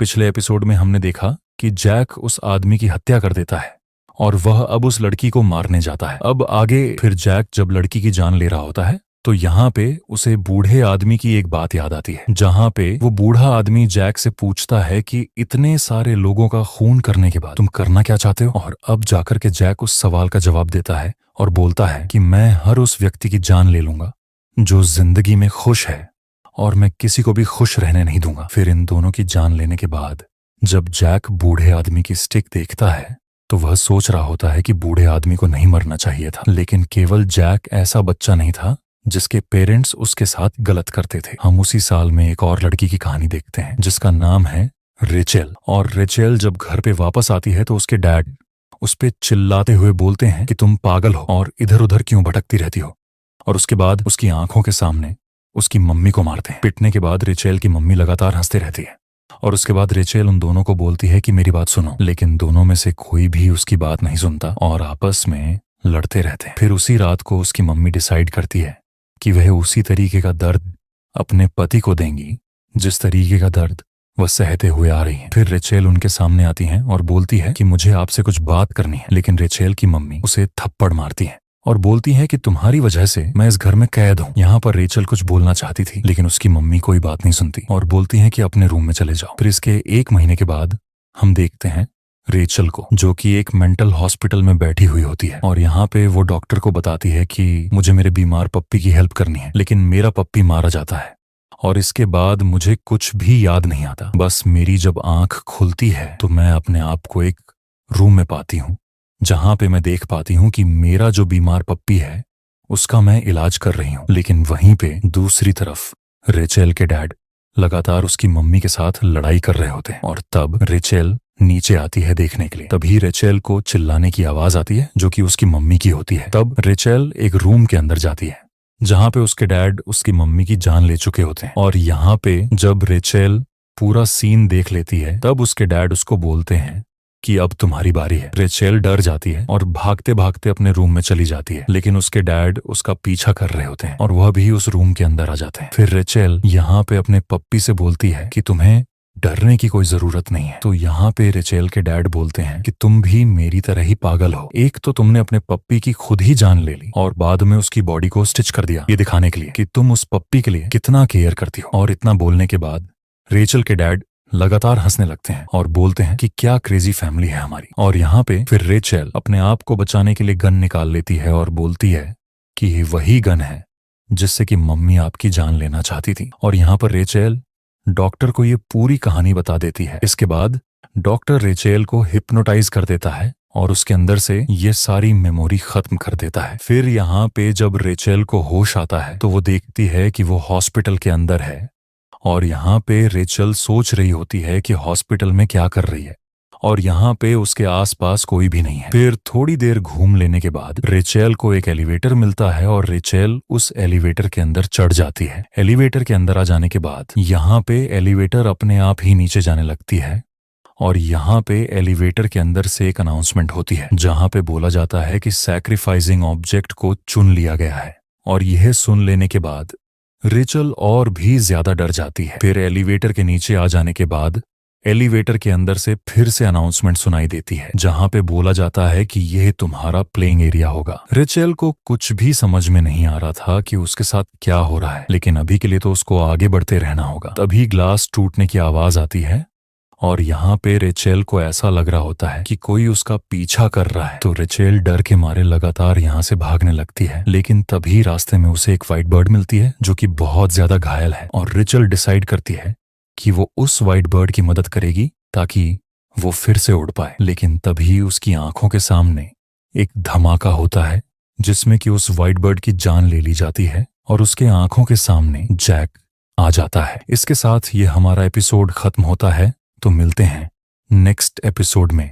पिछले एपिसोड में हमने देखा कि जैक उस आदमी की हत्या कर देता है और वह अब उस लड़की को मारने जाता है। अब आगे फिर जैक जब लड़की की जान ले रहा होता है तो यहाँ पे उसे बूढ़े आदमी की एक बात याद आती है, जहाँ पे वो बूढ़ा आदमी जैक से पूछता है कि इतने सारे लोगों का खून करने के बाद तुम करना क्या चाहते हो। और अब जाकर के जैक उस सवाल का जवाब देता है और बोलता है कि मैं हर उस व्यक्ति की जान ले लूंगा जो जिंदगी में खुश है और मैं किसी को भी खुश रहने नहीं दूंगा। फिर इन दोनों की जान लेने के बाद जब जैक बूढ़े आदमी की स्टिक देखता है तो वह सोच रहा होता है कि बूढ़े आदमी को नहीं मरना चाहिए था, लेकिन केवल जैक ऐसा बच्चा नहीं था जिसके पेरेंट्स उसके साथ गलत करते थे। हम उसी साल में एक और लड़की की कहानी देखते हैं जिसका नाम है रेचेल। और रेचेल जब घर पे वापस आती है तो उसके डैड उस पे चिल्लाते हुए बोलते हैं कि तुम पागल हो और इधर उधर क्यों भटकती रहती हो। और उसके बाद उसकी आंखों के सामने उसकी मम्मी को मारते हैं। पिटने के बाद रेचेल की मम्मी लगातार हंसते रहती है और उसके बाद रेचेल उन दोनों को बोलती है कि मेरी बात सुनो, लेकिन दोनों में से कोई भी उसकी बात नहीं सुनता और आपस में लड़ते रहते हैं। फिर उसी रात को उसकी मम्मी डिसाइड करती है कि वह उसी तरीके का दर्द अपने पति को देंगी जिस तरीके का दर्द वह सहते हुए आ रही हैं। फिर रेचेल उनके सामने आती हैं और बोलती है कि मुझे आपसे कुछ बात करनी है, लेकिन रेचेल की मम्मी उसे थप्पड़ मारती है और बोलती है कि तुम्हारी वजह से मैं इस घर में कैद हूँ। यहाँ पर रेचेल कुछ बोलना चाहती थी लेकिन उसकी मम्मी कोई बात नहीं सुनती और बोलती है कि अपने रूम में चले जाओ। फिर इसके 1 महीने के बाद हम देखते हैं रेचेल को, जो कि एक मेंटल हॉस्पिटल में बैठी हुई होती है और यहाँ पे वो डॉक्टर को बताती है कि मुझे मेरे बीमार पप्पी की हेल्प करनी है, लेकिन मेरा पप्पी मारा जाता है और इसके बाद मुझे कुछ भी याद नहीं आता। बस मेरी जब आंख खुलती है तो मैं अपने आप को एक रूम में पाती हूँ जहाँ पे मैं देख पाती हूँ कि मेरा जो बीमार पप्पी है उसका मैं इलाज कर रही हूँ। लेकिन वहीं पे दूसरी तरफ रेचेल के डैड लगातार उसकी मम्मी के साथ लड़ाई कर रहे होते हैं और तब रेचेल नीचे आती है देखने के लिए। तभी रेचेल को चिल्लाने की आवाज आती है जो कि उसकी मम्मी की होती है। तब रेचेल एक रूम के अंदर जाती है जहाँ पे उसके डैड उसकी मम्मी की जान ले चुके होते हैं और यहाँ पे जब रेचेल पूरा सीन देख लेती है तब उसके डैड उसको बोलते हैं कि अब तुम्हारी बारी है। रेचेल डर जाती है और भागते भागते अपने रूम में चली जाती है, लेकिन उसके डैड उसका पीछा कर रहे होते हैं और वह भी उस रूम के अंदर आ जाते हैं। फिर रेचेल यहाँ पे अपने पप्पी से बोलती है कि तुम्हें डरने की कोई जरूरत नहीं है। तो यहाँ पे रेचेल के डैड बोलते हैं कि तुम भी मेरी तरह ही पागल हो। एक तो तुमने अपने पप्पी की खुद ही जान ले ली और बाद में उसकी बॉडी को स्टिच कर दिया, ये दिखाने के लिए कि तुम उस पप्पी के लिए कितना केयर करती हो। और इतना बोलने के बाद रेचेल के डैड लगातार हंसने लगते हैं और बोलते हैं कि क्या क्रेजी फैमिली है हमारी। और यहाँ पे फिर रेचेल अपने आप को बचाने के लिए गन निकाल लेती है और बोलती है कि ये वही गन है जिससे कि मम्मी आपकी जान लेना चाहती थी। और यहाँ पर रेचेल डॉक्टर को ये पूरी कहानी बता देती है। इसके बाद डॉक्टर रेचेल को हिप्नोटाइज कर देता है और उसके अंदर से ये सारी मेमोरी खत्म कर देता है। फिर यहाँ पे जब रेचेल को होश आता है तो वो देखती है कि वो हॉस्पिटल के अंदर है और यहाँ पे रेचेल सोच रही होती है कि हॉस्पिटल में क्या कर रही है और यहाँ पे उसके आसपास कोई भी नहीं है। फिर थोड़ी देर घूम लेने के बाद रेचेल को एक एलिवेटर मिलता है और रेचेल उस एलिवेटर के अंदर चढ़ जाती है। एलिवेटर के अंदर आ जाने के बाद यहाँ पे एलिवेटर अपने आप ही नीचे जाने लगती है और यहाँ पे एलिवेटर के अंदर से एक अनाउंसमेंट होती है जहाँ पे बोला जाता है कि सैक्रिफाइसिंग ऑब्जेक्ट को चुन लिया गया है। और यह सुन लेने के बाद रेचेल और भी ज्यादा डर जाती है। फिर एलिवेटर के नीचे आ जाने के बाद एलिवेटर के अंदर से फिर से अनाउंसमेंट सुनाई देती है जहां पे बोला जाता है कि यह तुम्हारा प्लेइंग एरिया होगा। रेचेल को कुछ भी समझ में नहीं आ रहा था कि उसके साथ क्या हो रहा है, लेकिन अभी के लिए तो उसको आगे बढ़ते रहना होगा। तभी ग्लास टूटने की आवाज आती है और यहाँ पे रेचेल को ऐसा लग रहा होता है कि कोई उसका पीछा कर रहा है। तो रेचेल डर के मारे लगातार यहाँ से भागने लगती है, लेकिन तभी रास्ते में उसे एक व्हाइट बर्ड मिलती है जो कि बहुत ज्यादा घायल है और रेचेल डिसाइड करती है कि वो उस व्हाइट बर्ड की मदद करेगी ताकि वो फिर से उड़ पाए। लेकिन तभी उसकी आंखों के सामने एक धमाका होता है जिसमें कि उस व्हाइट बर्ड की जान ले ली जाती है और उसके आंखों के सामने जैक आ जाता है। इसके साथ ये हमारा एपिसोड खत्म होता है। तो मिलते हैं नेक्स्ट एपिसोड में।